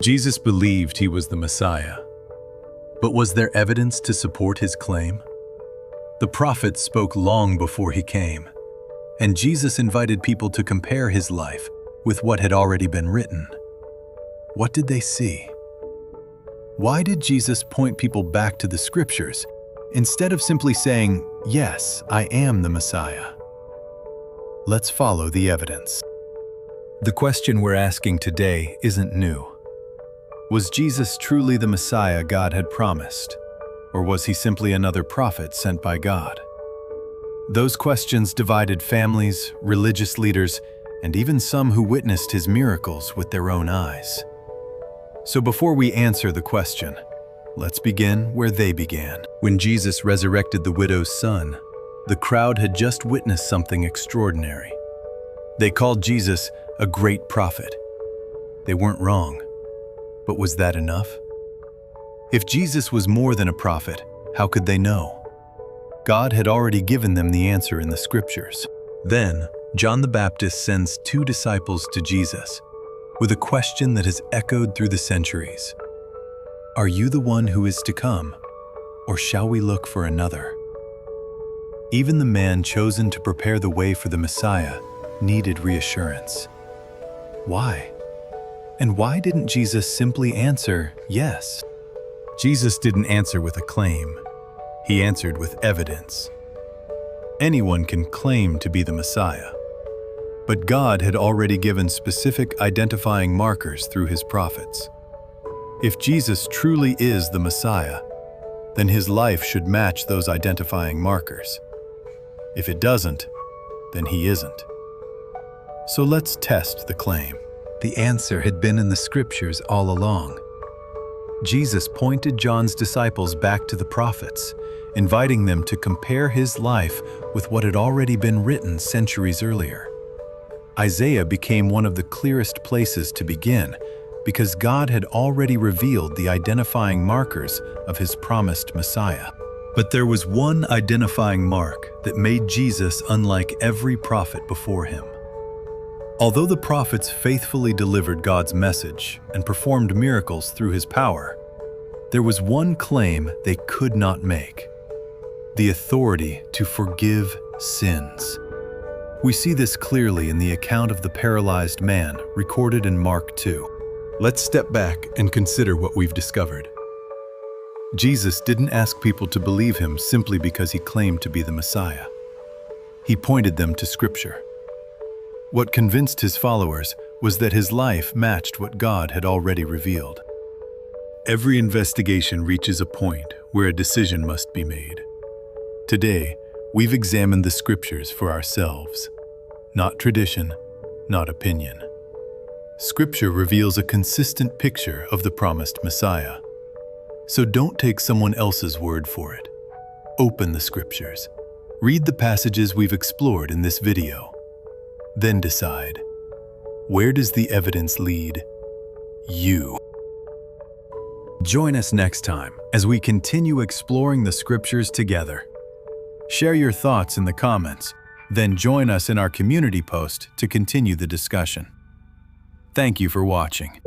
Jesus believed he was the Messiah. But was there evidence to support his claim? The prophets spoke long before he came, and Jesus invited people to compare his life with what had already been written. What did they see? Why did Jesus point people back to the scriptures instead of simply saying, "Yes, I am the Messiah"? Let's follow the evidence. The question we're asking today isn't new. Was Jesus truly the Messiah God had promised? Or was he simply another prophet sent by God? Those questions divided families, religious leaders, and even some who witnessed his miracles with their own eyes. So before we answer the question, let's begin where they began. When Jesus resurrected the widow's son, the crowd had just witnessed something extraordinary. They called Jesus a great prophet. They weren't wrong. But was that enough? If Jesus was more than a prophet, how could they know? God had already given them the answer in the scriptures. Then, John the Baptist sends 2 disciples to Jesus with a question that has echoed through the centuries. Are you the one who is to come, or shall we look for another? Even the man chosen to prepare the way for the Messiah needed reassurance. Why? And why didn't Jesus simply answer yes? Jesus didn't answer with a claim. He answered with evidence. Anyone can claim to be the Messiah, but God had already given specific identifying markers through his prophets. If Jesus truly is the Messiah, then his life should match those identifying markers. If it doesn't, then he isn't. So let's test the claim. The answer had been in the scriptures all along. Jesus pointed John's disciples back to the prophets, inviting them to compare his life with what had already been written centuries earlier. Isaiah became one of the clearest places to begin because God had already revealed the identifying markers of his promised Messiah. But there was one identifying mark that made Jesus unlike every prophet before him. Although the prophets faithfully delivered God's message and performed miracles through his power, there was one claim they could not make: the authority to forgive sins. We see this clearly in the account of the paralyzed man recorded in Mark 2. Let's step back and consider what we've discovered. Jesus didn't ask people to believe him simply because he claimed to be the Messiah. He pointed them to Scripture. What convinced his followers was that his life matched what God had already revealed. Every investigation reaches a point where a decision must be made. Today, we've examined the scriptures for ourselves. Not tradition, not opinion. Scripture reveals a consistent picture of the promised Messiah. So don't take someone else's word for it. Open the scriptures. Read the passages we've explored in this video. Then decide, where does the evidence lead you? Join us next time as we continue exploring the scriptures together. Share your thoughts in the comments, then join us in our community post to continue the discussion. Thank you for watching.